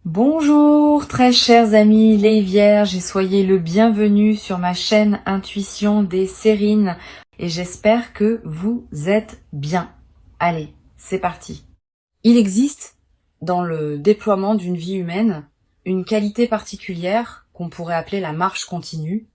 Bonjour très chers amis les vierges et soyez le bienvenu sur ma chaîne Intuition des Sérines et j'espère que vous êtes bien. Allez, c'est parti. Il existe dans le déploiement d'une vie humaine une qualité particulière qu'on pourrait appeler la marche continue.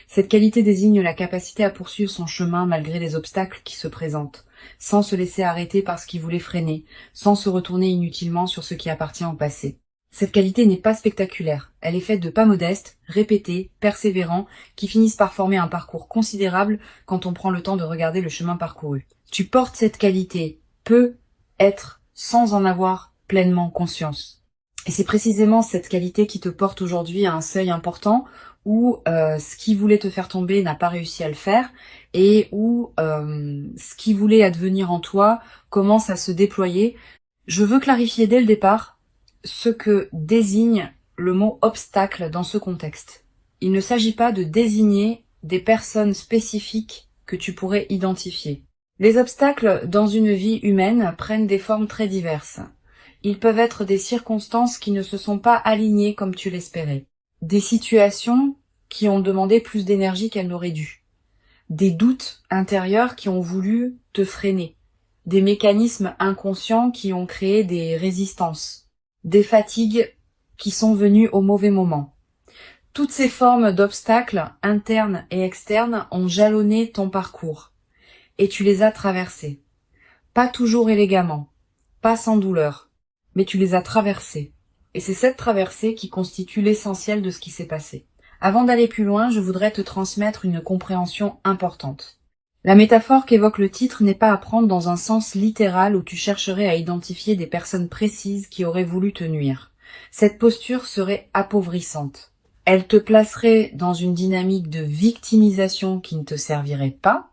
Cette qualité désigne la capacité à poursuivre son chemin malgré les obstacles qui se présentent, sans se laisser arrêter par ce qui voulait freiner, sans se retourner inutilement sur ce qui appartient au passé. Cette qualité n'est pas spectaculaire, elle est faite de pas modestes, répétés, persévérants, qui finissent par former un parcours considérable quand on prend le temps de regarder le chemin parcouru. Tu portes cette qualité, peut être sans en avoir pleinement conscience. Et c'est précisément cette qualité qui te porte aujourd'hui à un seuil important où ce qui voulait te faire tomber n'a pas réussi à le faire et où ce qui voulait advenir en toi commence à se déployer. Je veux clarifier dès le départ ce que désigne le mot obstacle dans ce contexte. Il ne s'agit pas de désigner des personnes spécifiques que tu pourrais identifier. Les obstacles dans une vie humaine prennent des formes très diverses. Ils peuvent être des circonstances qui ne se sont pas alignées comme tu l'espérais. Des situations qui ont demandé plus d'énergie qu'elles n'auraient dû. Des doutes intérieurs qui ont voulu te freiner. Des mécanismes inconscients qui ont créé des résistances. Des fatigues qui sont venues au mauvais moment. Toutes ces formes d'obstacles, internes et externes, ont jalonné ton parcours. Et tu les as traversés. Pas toujours élégamment, pas sans douleur, mais tu les as traversés. Et c'est cette traversée qui constitue l'essentiel de ce qui s'est passé. Avant d'aller plus loin, je voudrais te transmettre une compréhension importante. La métaphore qu'évoque le titre n'est pas à prendre dans un sens littéral où tu chercherais à identifier des personnes précises qui auraient voulu te nuire. Cette posture serait appauvrissante. Elle te placerait dans une dynamique de victimisation qui ne te servirait pas.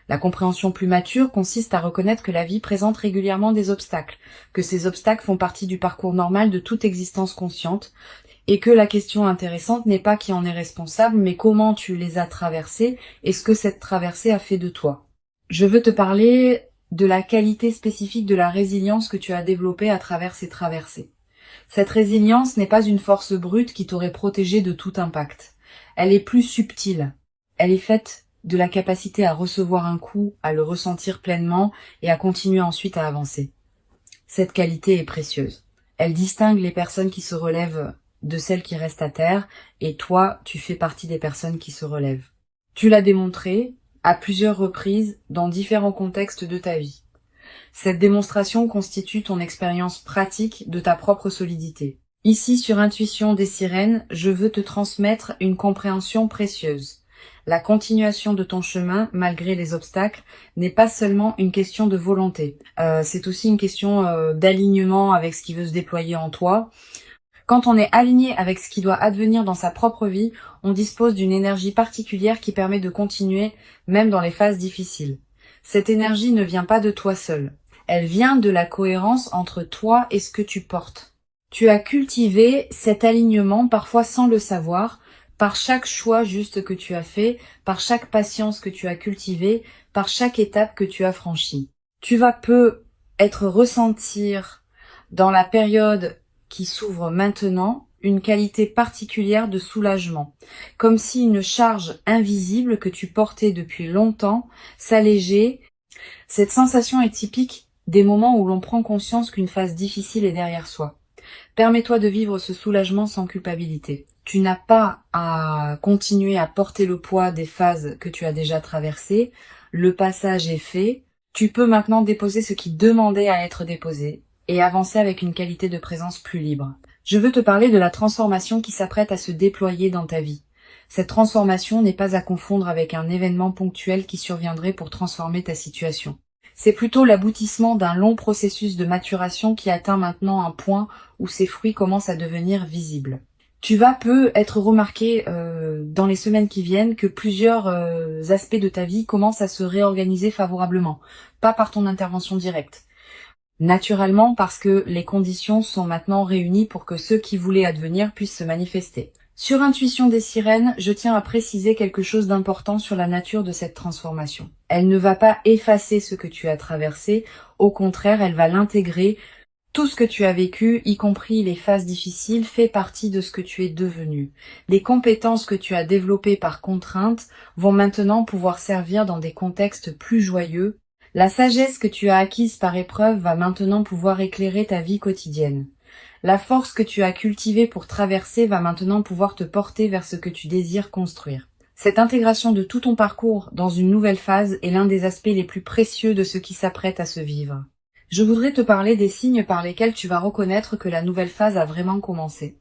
La compréhension plus mature consiste à reconnaître que la vie présente régulièrement des obstacles, que ces obstacles font partie du parcours normal de toute existence consciente, et que la question intéressante n'est pas qui en est responsable, mais comment tu les as traversés et ce que cette traversée a fait de toi. Je veux te parler de la qualité spécifique de la résilience que tu as développée à travers ces traversées. Cette résilience n'est pas une force brute qui t'aurait protégé de tout impact. Elle est plus subtile. Elle est faite de la capacité à recevoir un coup, à le ressentir pleinement et à continuer ensuite à avancer. Cette qualité est précieuse. Elle distingue les personnes qui se relèvent de celles qui restent à terre, et toi, tu fais partie des personnes qui se relèvent. Tu l'as démontré à plusieurs reprises dans différents contextes de ta vie. Cette démonstration constitue ton expérience pratique de ta propre solidité. Ici, sur Intuition des Sirènes, je veux te transmettre une compréhension précieuse. La continuation de ton chemin, malgré les obstacles, n'est pas seulement une question de volonté. C'est aussi une question d'alignement avec ce qui veut se déployer en toi. Quand on est aligné avec ce qui doit advenir dans sa propre vie, on dispose d'une énergie particulière qui permet de continuer même dans les phases difficiles. Cette énergie ne vient pas de toi seul. Elle vient de la cohérence entre toi et ce que tu portes. Tu as cultivé cet alignement parfois sans le savoir, par chaque choix juste que tu as fait, par chaque patience que tu as cultivée, par chaque étape que tu as franchie. Tu vas peu être ressentir dans la période qui s'ouvre maintenant une qualité particulière de soulagement, comme si une charge invisible que tu portais depuis longtemps s'allégeait. Cette sensation est typique des moments où l'on prend conscience qu'une phase difficile est derrière soi. Permets-toi de vivre ce soulagement sans culpabilité. Tu n'as pas à continuer à porter le poids des phases que tu as déjà traversées. Le passage est fait. Tu peux maintenant déposer ce qui demandait à être déposé et avancer avec une qualité de présence plus libre. Je veux te parler de la transformation qui s'apprête à se déployer dans ta vie. Cette transformation n'est pas à confondre avec un événement ponctuel qui surviendrait pour transformer ta situation. C'est plutôt l'aboutissement d'un long processus de maturation qui atteint maintenant un point où ses fruits commencent à devenir visibles. Tu vas peu être remarqué dans les semaines qui viennent que plusieurs aspects de ta vie commencent à se réorganiser favorablement, pas par ton intervention directe. Naturellement parce que les conditions sont maintenant réunies pour que ceux qui voulaient advenir puissent se manifester. Sur Intuition des Sirènes, je tiens à préciser quelque chose d'important sur la nature de cette transformation. Elle ne va pas effacer ce que tu as traversé, au contraire, elle va l'intégrer Tout ce que tu as vécu, y compris les phases difficiles, fait partie de ce que tu es devenu. Les compétences que tu as développées par contrainte vont maintenant pouvoir servir dans des contextes plus joyeux. La sagesse que tu as acquise par épreuve va maintenant pouvoir éclairer ta vie quotidienne. La force que tu as cultivée pour traverser va maintenant pouvoir te porter vers ce que tu désires construire. Cette intégration de tout ton parcours dans une nouvelle phase est l'un des aspects les plus précieux de ce qui s'apprête à se vivre. Je voudrais te parler des signes par lesquels tu vas reconnaître que la nouvelle phase a vraiment commencé.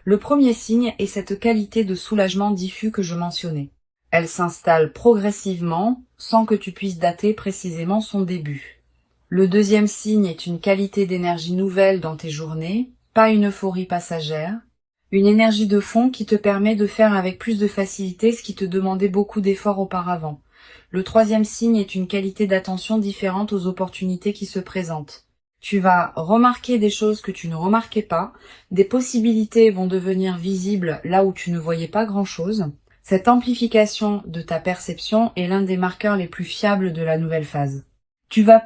Le premier signe est cette qualité de soulagement diffus que je mentionnais. Elle s'installe progressivement, sans que tu puisses dater précisément son début. Le deuxième signe est une qualité d'énergie nouvelle dans tes journées, pas une euphorie passagère, une énergie de fond qui te permet de faire avec plus de facilité ce qui te demandait beaucoup d'efforts auparavant. Le troisième signe est une qualité d'attention différente aux opportunités qui se présentent. Tu vas remarquer des choses que tu ne remarquais pas, des possibilités vont devenir visibles là où tu ne voyais pas grand-chose. Cette amplification de ta perception est l'un des marqueurs les plus fiables de la nouvelle phase. Tu vas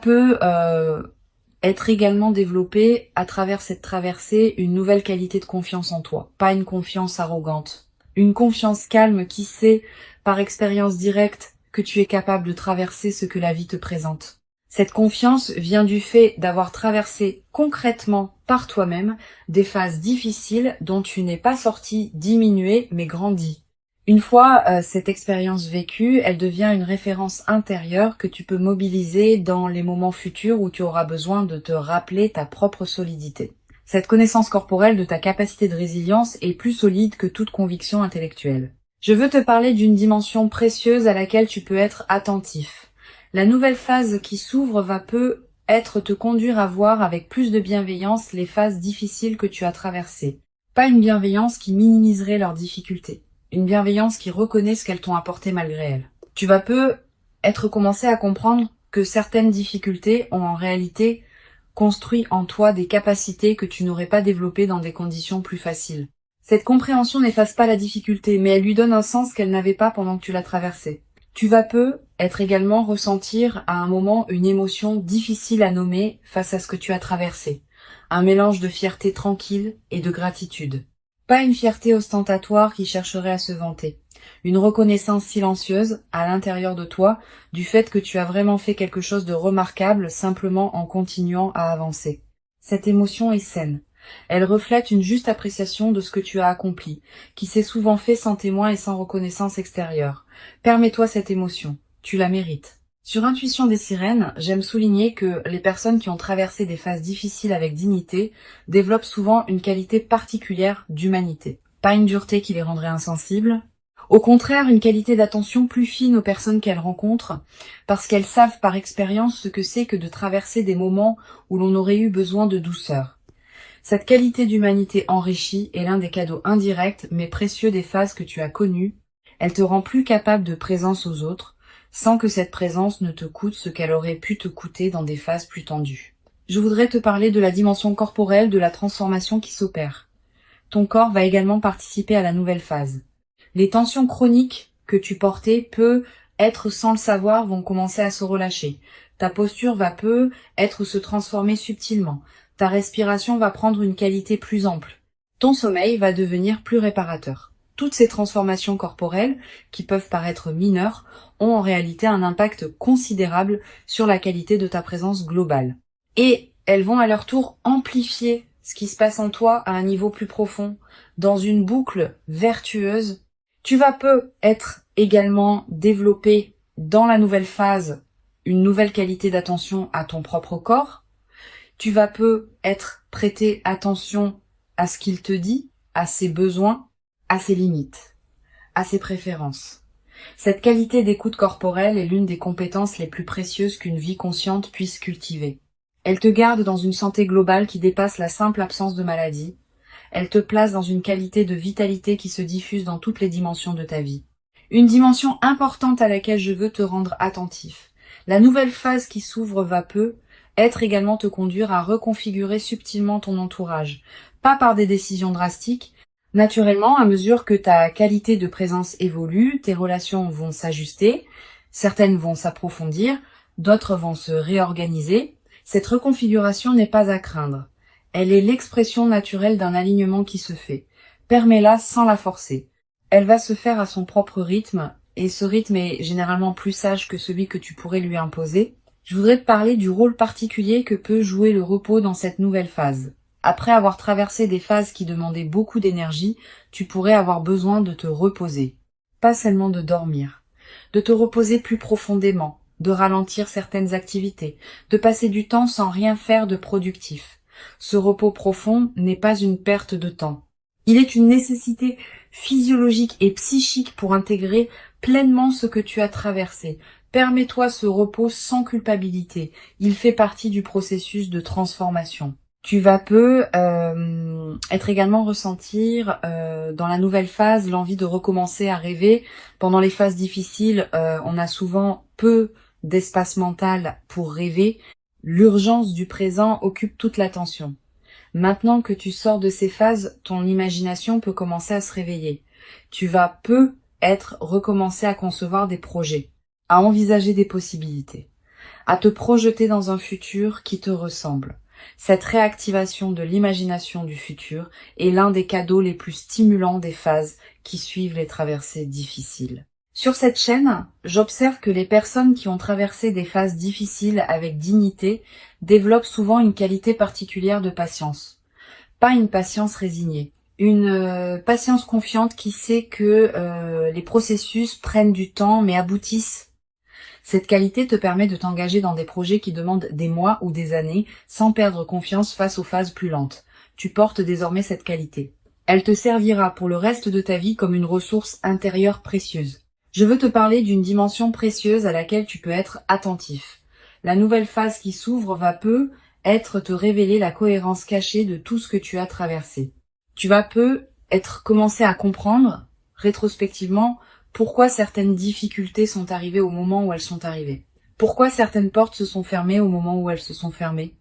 être également développé à travers cette traversée une nouvelle qualité de confiance en toi, pas une confiance arrogante. Une confiance calme qui sait, par expérience directe, que tu es capable de traverser ce que la vie te présente. Cette confiance vient du fait d'avoir traversé concrètement par toi-même des phases difficiles dont tu n'es pas sorti diminué mais grandi. Une fois cette expérience vécue, elle devient une référence intérieure que tu peux mobiliser dans les moments futurs où tu auras besoin de te rappeler ta propre solidité. Cette connaissance corporelle de ta capacité de résilience est plus solide que toute conviction intellectuelle. Je veux te parler d'une dimension précieuse à laquelle tu peux être attentif. La nouvelle phase qui s'ouvre va peut-être te conduire à voir avec plus de bienveillance les phases difficiles que tu as traversées. Pas une bienveillance qui minimiserait leurs difficultés. Une bienveillance qui reconnaît ce qu'elles t'ont apporté malgré elles. Tu vas peut-être commencer à comprendre que certaines difficultés ont en réalité construit en toi des capacités que tu n'aurais pas développées dans des conditions plus faciles. Cette compréhension n'efface pas la difficulté, mais elle lui donne un sens qu'elle n'avait pas pendant que tu la traversais. Tu vas peut-être également ressentir à un moment une émotion difficile à nommer face à ce que tu as traversé. Un mélange de fierté tranquille et de gratitude. Pas une fierté ostentatoire qui chercherait à se vanter. Une reconnaissance silencieuse, à l'intérieur de toi, du fait que tu as vraiment fait quelque chose de remarquable simplement en continuant à avancer. Cette émotion est saine. Elle reflète une juste appréciation de ce que tu as accompli, qui s'est souvent fait sans témoin et sans reconnaissance extérieure. Permets-toi cette émotion. Tu la mérites. Sur Intuition des sirènes, j'aime souligner que les personnes qui ont traversé des phases difficiles avec dignité développent souvent une qualité particulière d'humanité. Pas une dureté qui les rendrait insensibles. Au contraire, une qualité d'attention plus fine aux personnes qu'elles rencontrent, parce qu'elles savent par expérience ce que c'est que de traverser des moments où l'on aurait eu besoin de douceur. Cette qualité d'humanité enrichie est l'un des cadeaux indirects mais précieux des phases que tu as connues. Elle te rend plus capable de présence aux autres, sans que cette présence ne te coûte ce qu'elle aurait pu te coûter dans des phases plus tendues. Je voudrais te parler de la dimension corporelle de la transformation qui s'opère. Ton corps va également participer à la nouvelle phase. Les tensions chroniques que tu portais peut-être sans le savoir vont commencer à se relâcher. Ta posture va peut-être se transformer subtilement. Ta respiration va prendre une qualité plus ample. Ton sommeil va devenir plus réparateur. Toutes ces transformations corporelles, qui peuvent paraître mineures, ont en réalité un impact considérable sur la qualité de ta présence globale. Et elles vont à leur tour amplifier ce qui se passe en toi à un niveau plus profond, dans une boucle vertueuse. Tu vas peut-être également développer dans la nouvelle phase une nouvelle qualité d'attention à ton propre corps. Tu vas peut-être prêter attention à ce qu'il te dit, à ses besoins, à ses limites, à ses préférences. Cette qualité d'écoute corporelle est l'une des compétences les plus précieuses qu'une vie consciente puisse cultiver. Elle te garde dans une santé globale qui dépasse la simple absence de maladie. Elle te place dans une qualité de vitalité qui se diffuse dans toutes les dimensions de ta vie. Une dimension importante à laquelle je veux te rendre attentif. La nouvelle phase qui s'ouvre va être également te conduire à reconfigurer subtilement ton entourage. Pas par des décisions drastiques. Naturellement, à mesure que ta qualité de présence évolue, tes relations vont s'ajuster, certaines vont s'approfondir, d'autres vont se réorganiser. Cette reconfiguration n'est pas à craindre. Elle est l'expression naturelle d'un alignement qui se fait. Permets-la sans la forcer. Elle va se faire à son propre rythme, et ce rythme est généralement plus sage que celui que tu pourrais lui imposer. Je voudrais te parler du rôle particulier que peut jouer le repos dans cette nouvelle phase. Après avoir traversé des phases qui demandaient beaucoup d'énergie, tu pourrais avoir besoin de te reposer. Pas seulement de dormir. De te reposer plus profondément, de ralentir certaines activités, de passer du temps sans rien faire de productif. Ce repos profond n'est pas une perte de temps. Il est une nécessité physiologique et psychique pour intégrer pleinement ce que tu as traversé. Permets-toi ce repos sans culpabilité. Il fait partie du processus de transformation. Tu vas être également ressentir dans la nouvelle phase l'envie de recommencer à rêver. Pendant les phases difficiles, on a souvent peu d'espace mental pour rêver. L'urgence du présent occupe toute l'attention. Maintenant que tu sors de ces phases, ton imagination peut commencer à se réveiller. Tu vas recommencer à concevoir des projets, à envisager des possibilités, à te projeter dans un futur qui te ressemble. Cette réactivation de l'imagination du futur est l'un des cadeaux les plus stimulants des phases qui suivent les traversées difficiles. Sur cette chaîne, j'observe que les personnes qui ont traversé des phases difficiles avec dignité développent souvent une qualité particulière de patience. Pas une patience résignée, une patience confiante qui sait que les processus prennent du temps mais aboutissent. Cette qualité te permet de t'engager dans des projets qui demandent des mois ou des années sans perdre confiance face aux phases plus lentes. Tu portes désormais cette qualité. Elle te servira pour le reste de ta vie comme une ressource intérieure précieuse. Je veux te parler d'une dimension précieuse à laquelle tu peux être attentif. La nouvelle phase qui s'ouvre va te révéler la cohérence cachée de tout ce que tu as traversé. Tu vas commencer à comprendre, rétrospectivement, pourquoi certaines difficultés sont arrivées au moment où elles sont arrivées. Pourquoi certaines portes se sont fermées au moment où elles se sont fermées.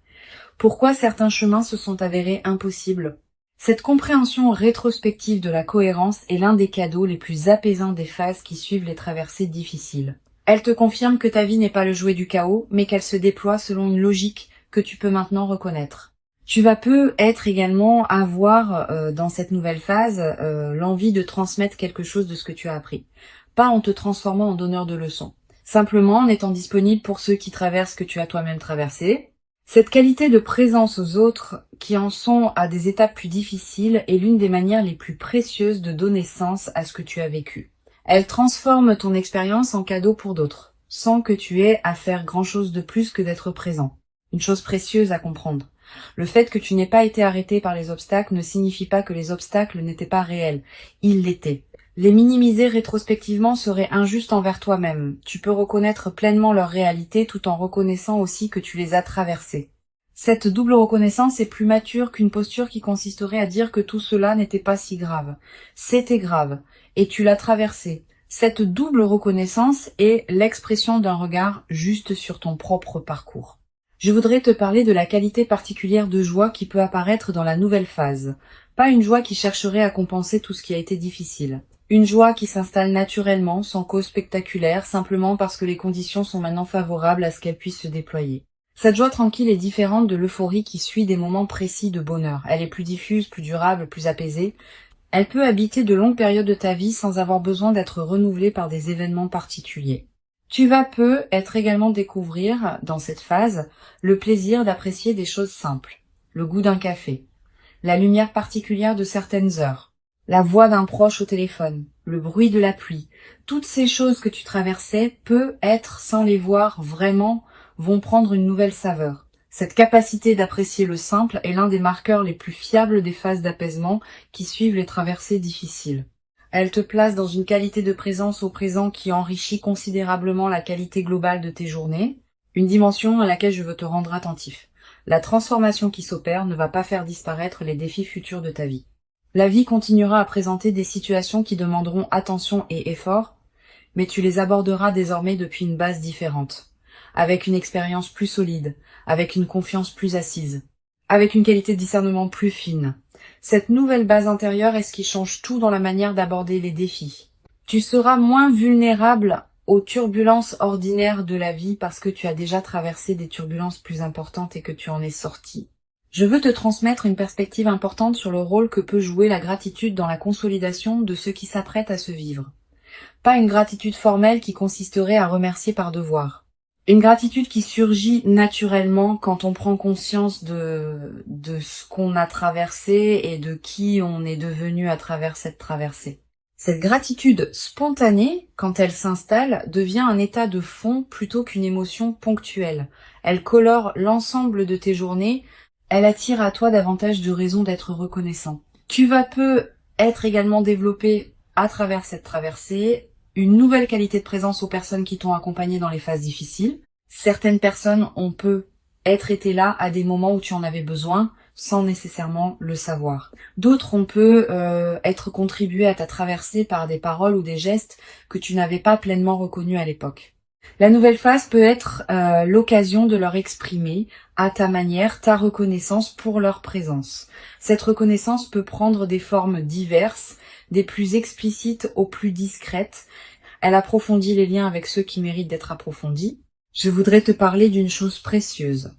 Pourquoi certains chemins se sont avérés impossibles. Cette compréhension rétrospective de la cohérence est l'un des cadeaux les plus apaisants des phases qui suivent les traversées difficiles. Elle te confirme que ta vie n'est pas le jouet du chaos, mais qu'elle se déploie selon une logique que tu peux maintenant reconnaître. Tu vas avoir dans cette nouvelle phase l'envie de transmettre quelque chose de ce que tu as appris. Pas en te transformant en donneur de leçons. Simplement en étant disponible pour ceux qui traversent ce que tu as toi-même traversé. Cette qualité de présence aux autres qui en sont à des étapes plus difficiles est l'une des manières les plus précieuses de donner sens à ce que tu as vécu. Elle transforme ton expérience en cadeau pour d'autres, sans que tu aies à faire grand-chose de plus que d'être présent. Une chose précieuse à comprendre. Le fait que tu n'aies pas été arrêté par les obstacles ne signifie pas que les obstacles n'étaient pas réels. Ils l'étaient. Les minimiser rétrospectivement serait injuste envers toi-même. Tu peux reconnaître pleinement leur réalité tout en reconnaissant aussi que tu les as traversés. Cette double reconnaissance est plus mature qu'une posture qui consisterait à dire que tout cela n'était pas si grave. C'était grave, et tu l'as traversé. Cette double reconnaissance est l'expression d'un regard juste sur ton propre parcours. Je voudrais te parler de la qualité particulière de joie qui peut apparaître dans la nouvelle phase. Pas une joie qui chercherait à compenser tout ce qui a été difficile. Une joie qui s'installe naturellement, sans cause spectaculaire, simplement parce que les conditions sont maintenant favorables à ce qu'elle puisse se déployer. Cette joie tranquille est différente de l'euphorie qui suit des moments précis de bonheur. Elle est plus diffuse, plus durable, plus apaisée. Elle peut habiter de longues périodes de ta vie sans avoir besoin d'être renouvelée par des événements particuliers. Tu vas être également découvrir, dans cette phase, le plaisir d'apprécier des choses simples. Le goût d'un café, la lumière particulière de certaines heures, la voix d'un proche au téléphone, le bruit de la pluie. Toutes ces choses que tu traversais, sans les voir vraiment, vont prendre une nouvelle saveur. Cette capacité d'apprécier le simple est l'un des marqueurs les plus fiables des phases d'apaisement qui suivent les traversées difficiles. Elle te place dans une qualité de présence au présent qui enrichit considérablement la qualité globale de tes journées, une dimension à laquelle je veux te rendre attentif. La transformation qui s'opère ne va pas faire disparaître les défis futurs de ta vie. La vie continuera à présenter des situations qui demanderont attention et effort, mais tu les aborderas désormais depuis une base différente, avec une expérience plus solide, avec une confiance plus assise, avec une qualité de discernement plus fine. Cette nouvelle base intérieure est ce qui change tout dans la manière d'aborder les défis. Tu seras moins vulnérable aux turbulences ordinaires de la vie parce que tu as déjà traversé des turbulences plus importantes et que tu en es sorti. Je veux te transmettre une perspective importante sur le rôle que peut jouer la gratitude dans la consolidation de ce qui s'apprête à se vivre. Pas une gratitude formelle qui consisterait à remercier par devoir. Une gratitude qui surgit naturellement quand on prend conscience de ce qu'on a traversé et de qui on est devenu à travers cette traversée. Cette gratitude spontanée, quand elle s'installe, devient un état de fond plutôt qu'une émotion ponctuelle. Elle colore l'ensemble de tes journées, elle attire à toi davantage de raisons d'être reconnaissant. Tu vas peu être également développé à travers cette traversée, une nouvelle qualité de présence aux personnes qui t'ont accompagné dans les phases difficiles. Certaines personnes ont pu être été là à des moments où tu en avais besoin, sans nécessairement le savoir. D'autres ont pu être contribués à ta traversée par des paroles ou des gestes que tu n'avais pas pleinement reconnus à l'époque. La nouvelle phase peut être l'occasion de leur exprimer à ta manière ta reconnaissance pour leur présence. Cette reconnaissance peut prendre des formes diverses, des plus explicites aux plus discrètes. Elle approfondit les liens avec ceux qui méritent d'être approfondis. Je voudrais te parler d'une chose précieuse.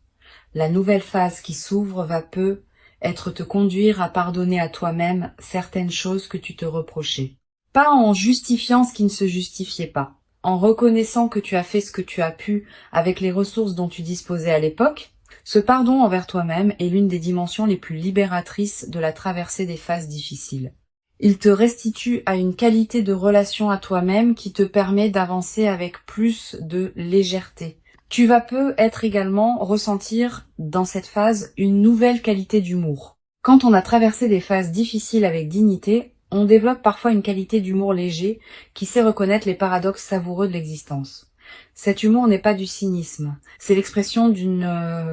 La nouvelle phase qui s'ouvre va peu être te conduire à pardonner à toi-même certaines choses que tu te reprochais. Pas en justifiant ce qui ne se justifiait pas, en reconnaissant que tu as fait ce que tu as pu avec les ressources dont tu disposais à l'époque. Ce pardon envers toi-même est l'une des dimensions les plus libératrices de la traversée des phases difficiles. Il te restitue à une qualité de relation à toi-même qui te permet d'avancer avec plus de légèreté. Tu vas peu être également ressentir dans cette phase une nouvelle qualité d'humour. Quand on a traversé des phases difficiles avec dignité, on développe parfois une qualité d'humour léger qui sait reconnaître les paradoxes savoureux de l'existence. Cet humour n'est pas du cynisme, c'est l'expression d'une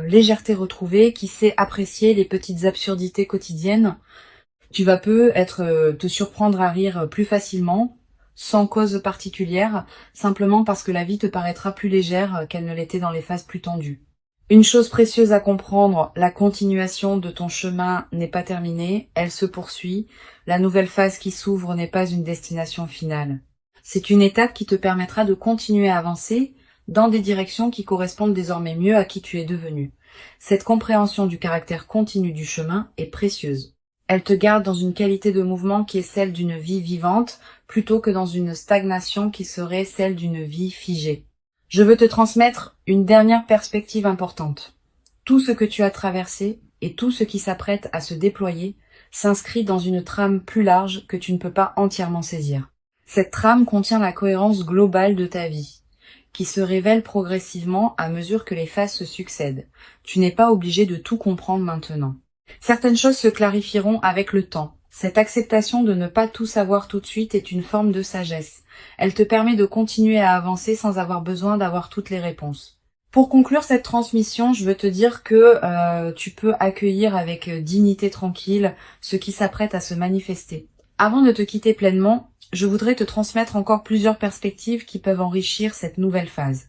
légèreté retrouvée qui sait apprécier les petites absurdités quotidiennes. Tu vas peu te surprendre à rire plus facilement, sans cause particulière, simplement parce que la vie te paraîtra plus légère qu'elle ne l'était dans les phases plus tendues. Une chose précieuse à comprendre, la continuation de ton chemin n'est pas terminée, elle se poursuit. La nouvelle phase qui s'ouvre n'est pas une destination finale. C'est une étape qui te permettra de continuer à avancer dans des directions qui correspondent désormais mieux à qui tu es devenu. Cette compréhension du caractère continu du chemin est précieuse. Elle te garde dans une qualité de mouvement qui est celle d'une vie vivante, plutôt que dans une stagnation qui serait celle d'une vie figée. Je veux te transmettre une dernière perspective importante. Tout ce que tu as traversé et tout ce qui s'apprête à se déployer s'inscrit dans une trame plus large que tu ne peux pas entièrement saisir. Cette trame contient la cohérence globale de ta vie, qui se révèle progressivement à mesure que les phases se succèdent. Tu n'es pas obligé de tout comprendre maintenant. Certaines choses se clarifieront avec le temps. Cette acceptation de ne pas tout savoir tout de suite est une forme de sagesse. Elle te permet de continuer à avancer sans avoir besoin d'avoir toutes les réponses. Pour conclure cette transmission, je veux te dire que tu peux accueillir avec dignité tranquille ce qui s'apprête à se manifester. Avant de te quitter pleinement, je voudrais te transmettre encore plusieurs perspectives qui peuvent enrichir cette nouvelle phase.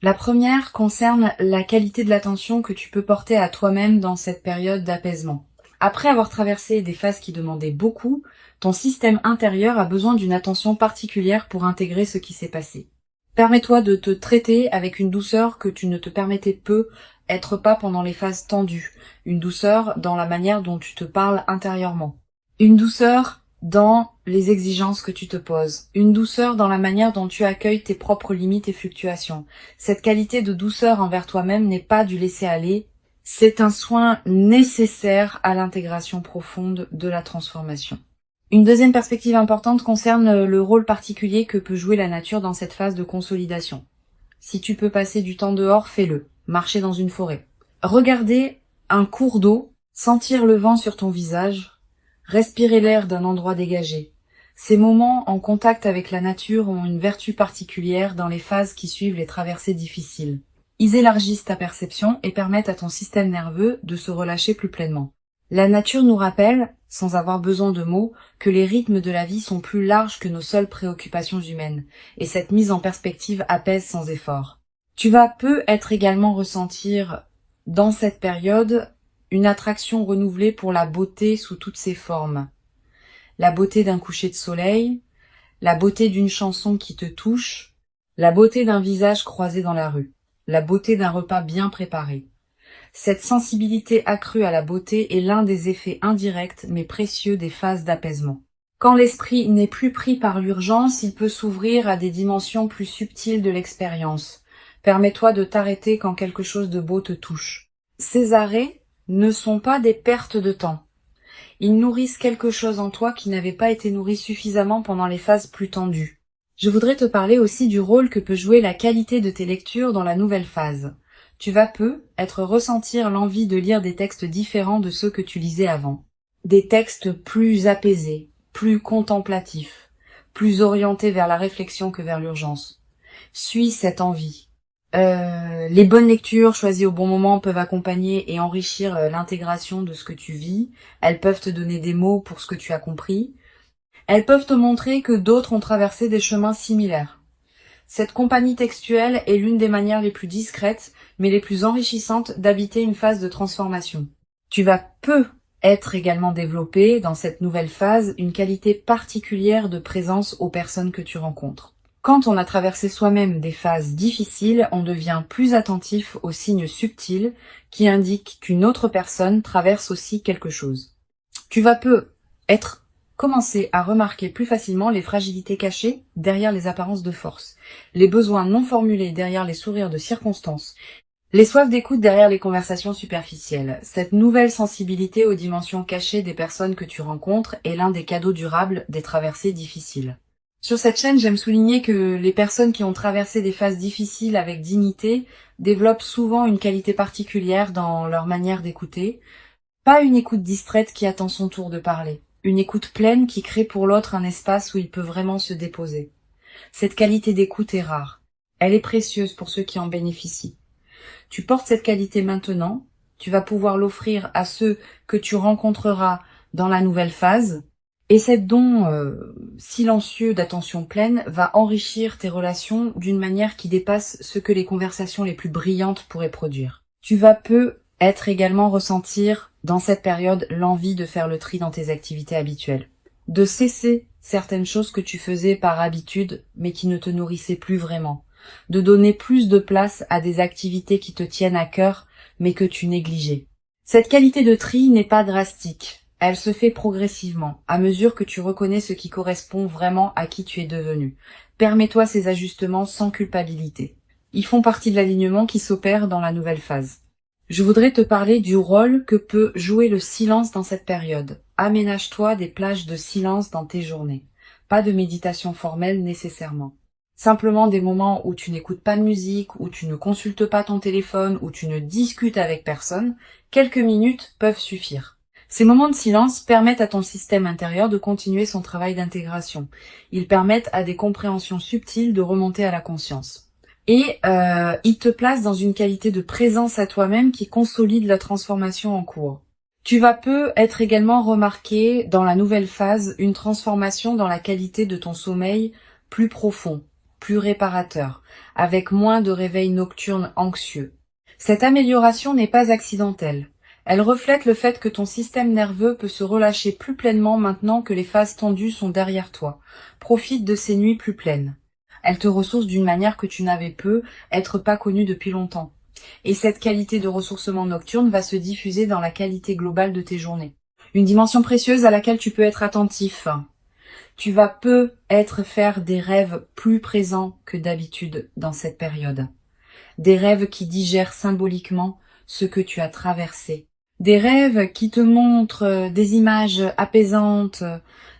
La première concerne la qualité de l'attention que tu peux porter à toi-même dans cette période d'apaisement. Après avoir traversé des phases qui demandaient beaucoup, ton système intérieur a besoin d'une attention particulière pour intégrer ce qui s'est passé. Permets-toi de te traiter avec une douceur que tu ne te permettais peu être pas pendant les phases tendues, une douceur dans la manière dont tu te parles intérieurement, une douceur dans les exigences que tu te poses, une douceur dans la manière dont tu accueilles tes propres limites et fluctuations. Cette qualité de douceur envers toi-même n'est pas du laisser-aller, c'est un soin nécessaire à l'intégration profonde de la transformation. Une deuxième perspective importante concerne le rôle particulier que peut jouer la nature dans cette phase de consolidation. Si tu peux passer du temps dehors, fais-le. Marcher dans une forêt. Regarder un cours d'eau, sentir le vent sur ton visage, respirer l'air d'un endroit dégagé. Ces moments en contact avec la nature ont une vertu particulière dans les phases qui suivent les traversées difficiles. Ils élargissent ta perception et permettent à ton système nerveux de se relâcher plus pleinement. La nature nous rappelle, sans avoir besoin de mots, que les rythmes de la vie sont plus larges que nos seules préoccupations humaines, et cette mise en perspective apaise sans effort. Tu vas peu être également ressentir, dans cette période, une attraction renouvelée pour la beauté sous toutes ses formes. La beauté d'un coucher de soleil, la beauté d'une chanson qui te touche, la beauté d'un visage croisé dans la rue, la beauté d'un repas bien préparé. Cette sensibilité accrue à la beauté est l'un des effets indirects mais précieux des phases d'apaisement. Quand l'esprit n'est plus pris par l'urgence, il peut s'ouvrir à des dimensions plus subtiles de l'expérience. Permets-toi de t'arrêter quand quelque chose de beau te touche. Ces arrêts ne sont pas des pertes de temps. Ils nourrissent quelque chose en toi qui n'avait pas été nourri suffisamment pendant les phases plus tendues. Je voudrais te parler aussi du rôle que peut jouer la qualité de tes lectures dans la nouvelle phase. Tu vas ressentir l'envie de lire des textes différents de ceux que tu lisais avant. Des textes plus apaisés, plus contemplatifs, plus orientés vers la réflexion que vers l'urgence. Suis cette envie. Les bonnes lectures choisies au bon moment peuvent accompagner et enrichir l'intégration de ce que tu vis. Elles peuvent te donner des mots pour ce que tu as compris. Elles peuvent te montrer que d'autres ont traversé des chemins similaires. Cette compagnie textuelle est l'une des manières les plus discrètes, mais les plus enrichissantes d'habiter une phase de transformation. Tu vas être également développé dans cette nouvelle phase une qualité particulière de présence aux personnes que tu rencontres. Quand on a traversé soi-même des phases difficiles, on devient plus attentif aux signes subtils qui indiquent qu'une autre personne traverse aussi quelque chose. Tu vas commencer à remarquer plus facilement les fragilités cachées derrière les apparences de force, les besoins non formulés derrière les sourires de circonstance, les soifs d'écoute derrière les conversations superficielles. Cette nouvelle sensibilité aux dimensions cachées des personnes que tu rencontres est l'un des cadeaux durables des traversées difficiles. Sur cette chaîne, j'aime souligner que les personnes qui ont traversé des phases difficiles avec dignité développent souvent une qualité particulière dans leur manière d'écouter. Pas une écoute distraite qui attend son tour de parler. Une écoute pleine qui crée pour l'autre un espace où il peut vraiment se déposer. Cette qualité d'écoute est rare. Elle est précieuse pour ceux qui en bénéficient. Tu portes cette qualité maintenant, tu vas pouvoir l'offrir à ceux que tu rencontreras dans la nouvelle phase, et cet don silencieux d'attention pleine va enrichir tes relations d'une manière qui dépasse ce que les conversations les plus brillantes pourraient produire. Tu vas être également ressentir dans cette période l'envie de faire le tri dans tes activités habituelles, de cesser certaines choses que tu faisais par habitude mais qui ne te nourrissaient plus vraiment, de donner plus de place à des activités qui te tiennent à cœur mais que tu négligeais. Cette qualité de tri n'est pas drastique, elle se fait progressivement, à mesure que tu reconnais ce qui correspond vraiment à qui tu es devenu. Permets-toi ces ajustements sans culpabilité. Ils font partie de l'alignement qui s'opère dans la nouvelle phase. Je voudrais te parler du rôle que peut jouer le silence dans cette période. Aménage-toi des plages de silence dans tes journées. Pas de méditation formelle nécessairement. Simplement des moments où tu n'écoutes pas de musique, où tu ne consultes pas ton téléphone, où tu ne discutes avec personne. Quelques minutes peuvent suffire. Ces moments de silence permettent à ton système intérieur de continuer son travail d'intégration. Ils permettent à des compréhensions subtiles de remonter à la conscience. Et il te place dans une qualité de présence à toi-même qui consolide la transformation en cours. Tu vas être également remarqué dans la nouvelle phase une transformation dans la qualité de ton sommeil plus profond, plus réparateur, avec moins de réveils nocturnes anxieux. Cette amélioration n'est pas accidentelle. Elle reflète le fait que ton système nerveux peut se relâcher plus pleinement maintenant que les phases tendues sont derrière toi. Profite de ces nuits plus pleines. Elle te ressource d'une manière que tu n'avais être pas connue depuis longtemps. Et cette qualité de ressourcement nocturne va se diffuser dans la qualité globale de tes journées. Une dimension précieuse à laquelle tu peux être attentif. Tu vas faire des rêves plus présents que d'habitude dans cette période. Des rêves qui digèrent symboliquement ce que tu as traversé. Des rêves qui te montrent des images apaisantes,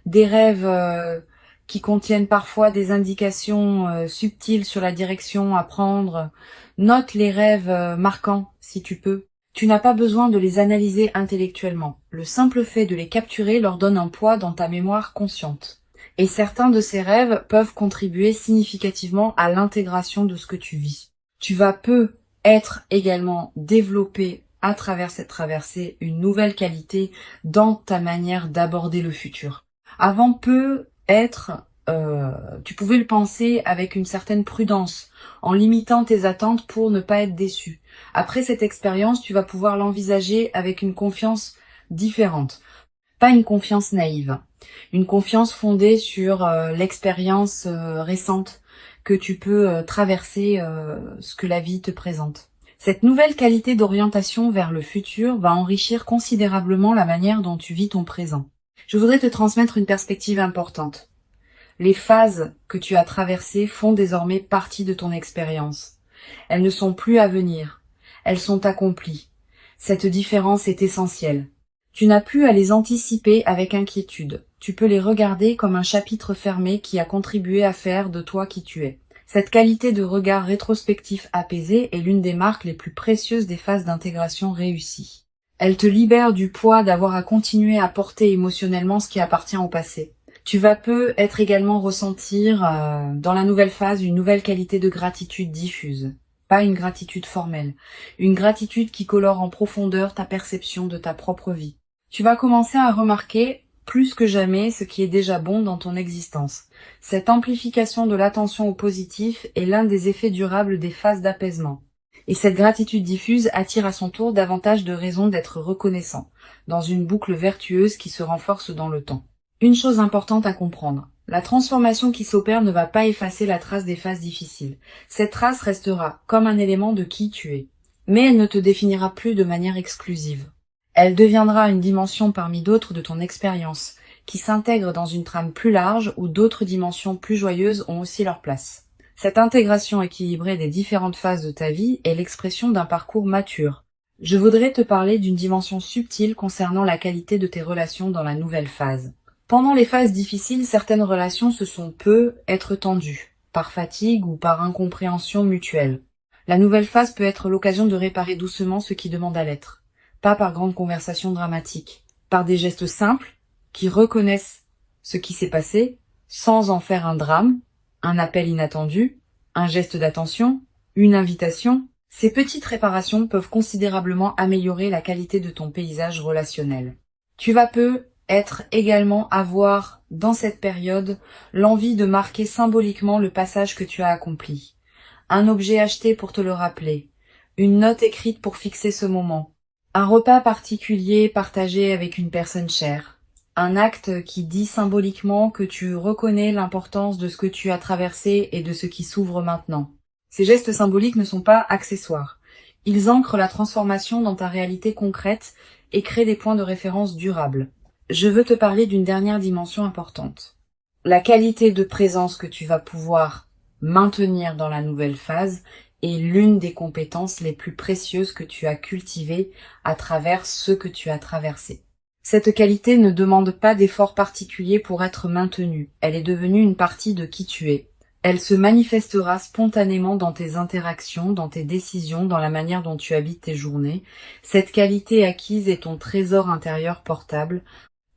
des rêves qui contiennent parfois des indications subtiles sur la direction à prendre. Note les rêves marquants, si tu peux. Tu n'as pas besoin de les analyser intellectuellement. Le simple fait de les capturer leur donne un poids dans ta mémoire consciente. Et certains de ces rêves peuvent contribuer significativement à l'intégration de ce que tu vis. Tu vas être également développé à travers cette traversée une nouvelle qualité dans ta manière d'aborder le futur. Avant tu pouvais le penser avec une certaine prudence, en limitant tes attentes pour ne pas être déçu. Après cette expérience, tu vas pouvoir l'envisager avec une confiance différente. Pas une confiance naïve, une confiance fondée sur l'expérience récente que tu peux traverser ce que la vie te présente. Cette nouvelle qualité d'orientation vers le futur va enrichir considérablement la manière dont tu vis ton présent. Je voudrais te transmettre une perspective importante. Les phases que tu as traversées font désormais partie de ton expérience. Elles ne sont plus à venir. Elles sont accomplies. Cette différence est essentielle. Tu n'as plus à les anticiper avec inquiétude. Tu peux les regarder comme un chapitre fermé qui a contribué à faire de toi qui tu es. Cette qualité de regard rétrospectif apaisé est l'une des marques les plus précieuses des phases d'intégration réussies. Elle te libère du poids d'avoir à continuer à porter émotionnellement ce qui appartient au passé. Tu vas peu être également ressentir dans la nouvelle phase une nouvelle qualité de gratitude diffuse. Pas une gratitude formelle, une gratitude qui colore en profondeur ta perception de ta propre vie. Tu vas commencer à remarquer plus que jamais ce qui est déjà bon dans ton existence. Cette amplification de l'attention au positif est l'un des effets durables des phases d'apaisement. Et cette gratitude diffuse attire à son tour davantage de raisons d'être reconnaissant, dans une boucle vertueuse qui se renforce dans le temps. Une chose importante à comprendre, la transformation qui s'opère ne va pas effacer la trace des phases difficiles. Cette trace restera comme un élément de qui tu es, mais elle ne te définira plus de manière exclusive. Elle deviendra une dimension parmi d'autres de ton expérience, qui s'intègre dans une trame plus large où d'autres dimensions plus joyeuses ont aussi leur place. Cette intégration équilibrée des différentes phases de ta vie est l'expression d'un parcours mature. Je voudrais te parler d'une dimension subtile concernant la qualité de tes relations dans la nouvelle phase. Pendant les phases difficiles, certaines relations peut être tendues, par fatigue ou par incompréhension mutuelle. La nouvelle phase peut être l'occasion de réparer doucement ce qui demande à l'être. Pas par grandes conversations dramatiques, par des gestes simples qui reconnaissent ce qui s'est passé sans en faire un drame, un appel inattendu, un geste d'attention, une invitation. Ces petites réparations peuvent considérablement améliorer la qualité de ton paysage relationnel. Tu vas également avoir dans cette période l'envie de marquer symboliquement le passage que tu as accompli. Un objet acheté pour te le rappeler, une note écrite pour fixer ce moment, un repas particulier partagé avec une personne chère, un acte qui dit symboliquement que tu reconnais l'importance de ce que tu as traversé et de ce qui s'ouvre maintenant. Ces gestes symboliques ne sont pas accessoires. Ils ancrent la transformation dans ta réalité concrète et créent des points de référence durables. Je veux te parler d'une dernière dimension importante. La qualité de présence que tu vas pouvoir maintenir dans la nouvelle phase est l'une des compétences les plus précieuses que tu as cultivées à travers ce que tu as traversé. Cette qualité ne demande pas d'effort particulier pour être maintenue. Elle est devenue une partie de qui tu es. Elle se manifestera spontanément dans tes interactions, dans tes décisions, dans la manière dont tu habites tes journées. Cette qualité acquise est ton trésor intérieur portable.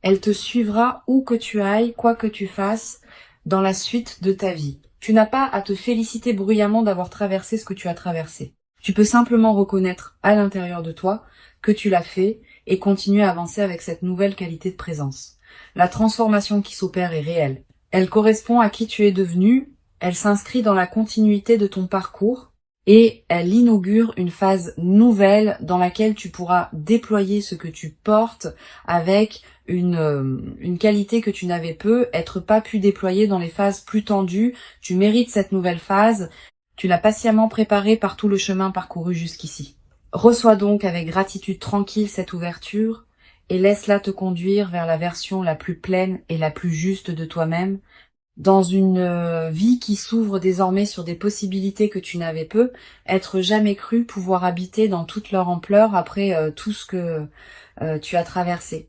Elle te suivra où que tu ailles, quoi que tu fasses, dans la suite de ta vie. Tu n'as pas à te féliciter bruyamment d'avoir traversé ce que tu as traversé. Tu peux simplement reconnaître à l'intérieur de toi que tu l'as fait et continuer à avancer avec cette nouvelle qualité de présence. La transformation qui s'opère est réelle. Elle correspond à qui tu es devenu, elle s'inscrit dans la continuité de ton parcours et elle inaugure une phase nouvelle dans laquelle tu pourras déployer ce que tu portes avec une qualité que tu n'avais pas pu déployer dans les phases plus tendues. Tu mérites cette nouvelle phase, tu l'as patiemment préparée par tout le chemin parcouru jusqu'ici. Reçois donc avec gratitude tranquille cette ouverture et laisse-la te conduire vers la version la plus pleine et la plus juste de toi-même, dans une vie qui s'ouvre désormais sur des possibilités que tu n'avais être jamais cru pouvoir habiter dans toute leur ampleur après tout ce que tu as traversé.